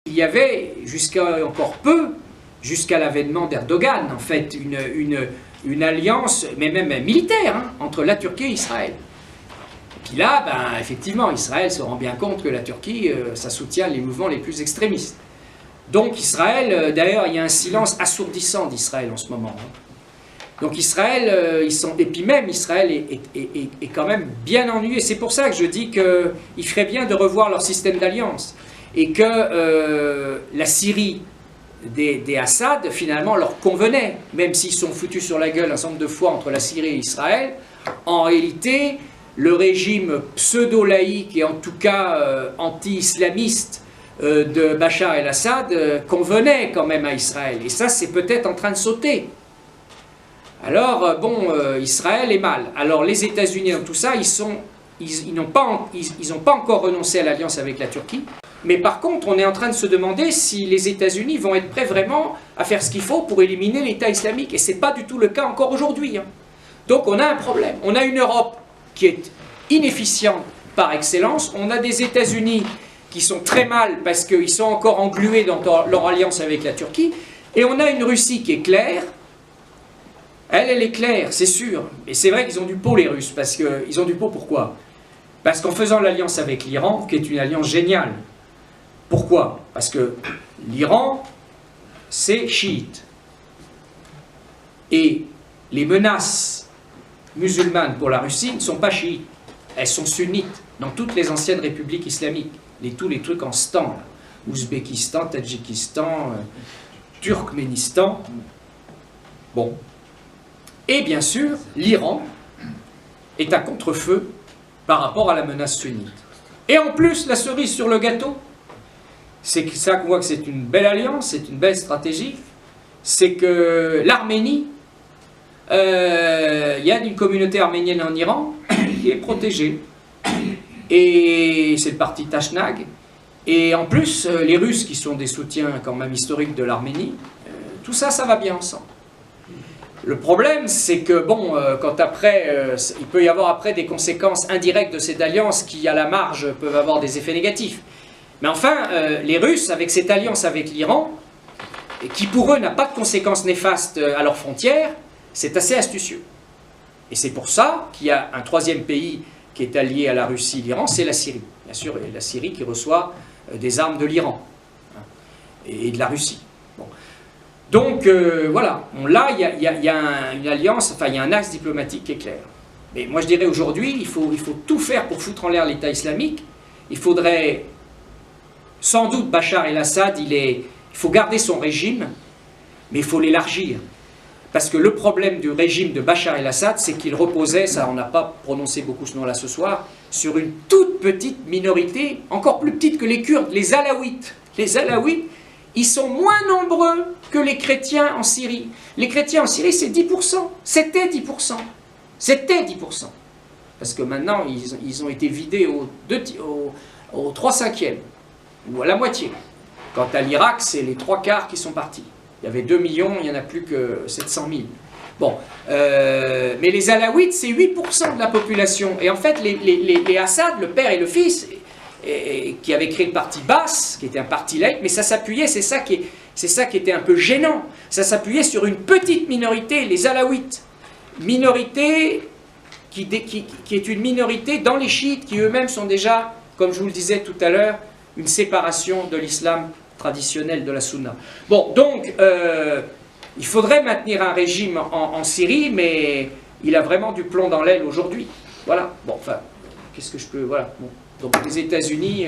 Il y avait, jusqu'à encore peu, jusqu'à l'avènement d'Erdogan, en fait, une alliance, mais même militaire, hein, entre la Turquie et Israël. Et puis là, ben, effectivement, Israël se rend bien compte que la Turquie, ça soutient les mouvements les plus extrémistes. Donc Israël, d'ailleurs, il y a un silence assourdissant d'Israël en ce moment. Hein. Donc Israël, et puis même Israël est quand même bien ennuyé. C'est pour ça que je dis qu'il ferait bien de revoir leur système d'alliance. Et que la Syrie des Assad, finalement, leur convenait. Même s'ils sont foutus sur la gueule un certain nombre de fois entre la Syrie et Israël, en réalité, le régime pseudo-laïque et en tout cas anti-islamiste de Bachar el-Assad convenait quand même à Israël. Et ça, c'est peut-être en train de sauter. Alors, bon, Israël est mal. Alors, les États-Unis dans tout ça, ils n'ont pas encore renoncé à l'alliance avec la Turquie. Mais par contre, on est en train de se demander si les États-Unis vont être prêts vraiment à faire ce qu'il faut pour éliminer l'État islamique. Et ce n'est pas du tout le cas encore aujourd'hui. Hein. Donc, on a un problème. On a une Europe qui est inefficiente par excellence. On a des États-Unis qui sont très mal parce qu'ils sont encore englués dans leur alliance avec la Turquie. Et on a une Russie qui est claire. Elle est claire, c'est sûr. Et c'est vrai qu'ils ont du pot, les Russes. Parce qu'ils ont du pot, pourquoi? Parce qu'en faisant l'alliance avec l'Iran, qui est une alliance géniale. Pourquoi? Parce que l'Iran, c'est chiite. Et les menaces musulmanes pour la Russie ne sont pas chiites. Elles sont sunnites, dans toutes les anciennes républiques islamiques. Tous les trucs en stan, là. Ouzbékistan, Tadjikistan, Turkménistan. Bon. Et bien sûr, l'Iran est un contre-feu par rapport à la menace sunnite. Et en plus, la cerise sur le gâteau, c'est ça qu'on voit que c'est une belle alliance, c'est une belle stratégie, c'est que l'Arménie, il y a une communauté arménienne en Iran qui est protégée. Et c'est le parti Tashnag. Et en plus, les Russes, qui sont des soutiens quand même historiques de l'Arménie, tout ça, ça va bien ensemble. Le problème, c'est que, bon, quand après, il peut y avoir après des conséquences indirectes de cette alliance qui, à la marge, peuvent avoir des effets négatifs. Mais enfin, les Russes, avec cette alliance avec l'Iran, qui pour eux n'a pas de conséquences néfastes à leurs frontières, c'est assez astucieux. Et c'est pour ça qu'il y a un troisième pays qui est allié à la Russie, l'Iran, c'est la Syrie. Bien sûr, la Syrie qui reçoit des armes de l'Iran et de la Russie. Bon. Donc, voilà. Bon, là, il y a une alliance, enfin, il y a un axe diplomatique qui est clair. Mais moi, je dirais aujourd'hui, il faut tout faire pour foutre en l'air l'État islamique. Il faudrait, sans doute, Bachar el-Assad, il faut garder son régime, mais il faut l'élargir. Parce que le problème du régime de Bachar el-Assad, c'est qu'il reposait, ça on n'a pas prononcé beaucoup ce nom-là ce soir, sur une toute petite minorité, encore plus petite que les Kurdes, les Alaouites. Les Alaouites, ils sont moins nombreux que les chrétiens en Syrie. Les chrétiens en Syrie, c'est 10%. C'était 10%. C'était 10%. Parce que maintenant, ils ont été vidés au 3/5, ou à la moitié. Quant à l'Irak, c'est les 3/4 qui sont partis. Il y avait 2 millions, il n'y en a plus que 700 000. Bon, mais les Alaouites, c'est 8% de la population. Et en fait, les Assad, le père et le fils, qui avaient créé le parti Baas, qui était un parti laïque, mais ça s'appuyait, c'est ça qui était un peu gênant, ça s'appuyait sur une petite minorité, les Alaouites. Minorité qui est une minorité dans les chiites, qui eux-mêmes sont déjà, comme je vous le disais tout à l'heure, une séparation de l'islam traditionnel de la Sunna. Bon, donc, il faudrait maintenir un régime en Syrie, mais il a vraiment du plomb dans l'aile aujourd'hui. Voilà. Bon, enfin, qu'est-ce que je peux... Voilà. Bon. Donc, les États-Unis,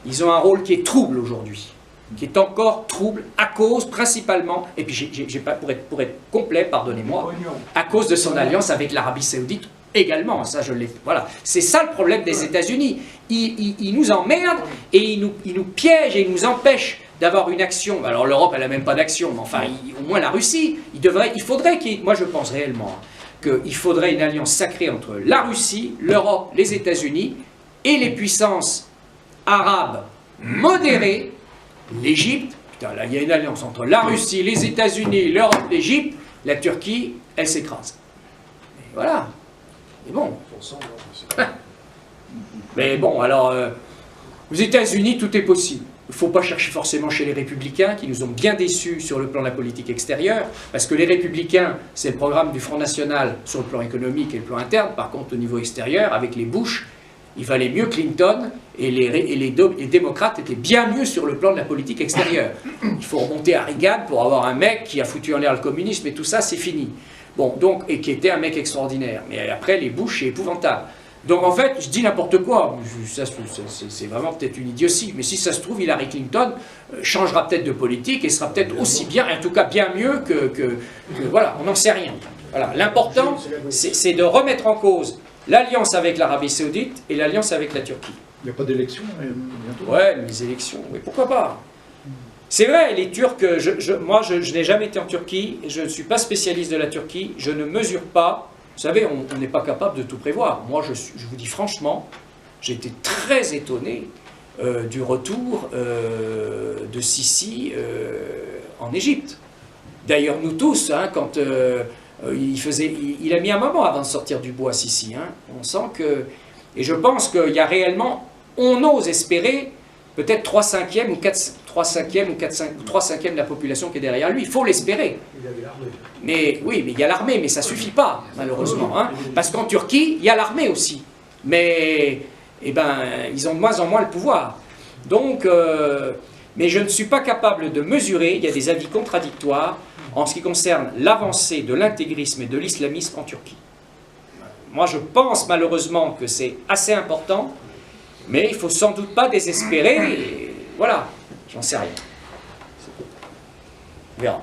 ils ont un rôle qui est trouble aujourd'hui, qui est encore trouble à cause, principalement, et puis j'ai pas, pour être complet, pardonnez-moi, à cause de son alliance avec l'Arabie Saoudite également. Ça, je l'ai... Voilà. C'est ça le problème des États-Unis. Ils nous emmerdent et ils nous piègent et ils nous empêchent d'avoir une action. Alors l'Europe, elle n'a même pas d'action, mais enfin, au moins la Russie, il faudrait moi je pense réellement qu'il faudrait une alliance sacrée entre la Russie, l'Europe, les États-Unis et les puissances arabes modérées, l'Égypte. Putain, là, il y a une alliance entre la Russie, les États-Unis, l'Europe, l'Égypte, la Turquie, elle s'écrase. Et voilà. Et bon. Mais bon, alors, aux États-Unis, tout est possible. Il ne faut pas chercher forcément chez les Républicains, qui nous ont bien déçus sur le plan de la politique extérieure, parce que les Républicains, c'est le programme du Front National sur le plan économique et le plan interne. Par contre, au niveau extérieur, avec les Bush, il valait mieux Clinton, et les démocrates étaient bien mieux sur le plan de la politique extérieure. Il faut remonter à Reagan pour avoir un mec qui a foutu en l'air le communisme, et tout ça, c'est fini. Bon, donc, et qui était un mec extraordinaire. Mais après, les Bush, c'est épouvantable. Donc en fait, je dis n'importe quoi, c'est vraiment peut-être une idiotie, mais si ça se trouve, Hillary Clinton changera peut-être de politique et sera peut-être aussi bien, en tout cas bien mieux que voilà, on n'en sait rien. Voilà. L'important, c'est de remettre en cause l'alliance avec l'Arabie Saoudite et l'alliance avec la Turquie. Il n'y a pas d'élection bientôt? Ouais, les élections, mais pourquoi pas? C'est vrai, les Turcs, moi je n'ai jamais été en Turquie, je ne suis pas spécialiste de la Turquie, je ne mesure pas. Vous savez, on n'est pas capable de tout prévoir. Moi, je vous dis franchement, j'ai été très étonné du retour de Sisi en Égypte. D'ailleurs, nous tous, hein, quand il a mis un moment avant de sortir du bois, Sisi. Hein, on sent que... Et je pense qu'il y a réellement... On ose espérer peut-être 3/5 ou 3/5 de la population qui est derrière lui. Il faut l'espérer. Mais oui, mais il y a l'armée, mais ça ne suffit pas, malheureusement. Hein, parce qu'en Turquie, il y a l'armée aussi. Mais eh ben, ils ont de moins en moins le pouvoir. Donc, mais je ne suis pas capable de mesurer, il y a des avis contradictoires en ce qui concerne l'avancée de l'intégrisme et de l'islamisme en Turquie. Moi, je pense malheureusement que c'est assez important, mais il ne faut sans doute pas désespérer. Et voilà, j'en sais rien. On verra.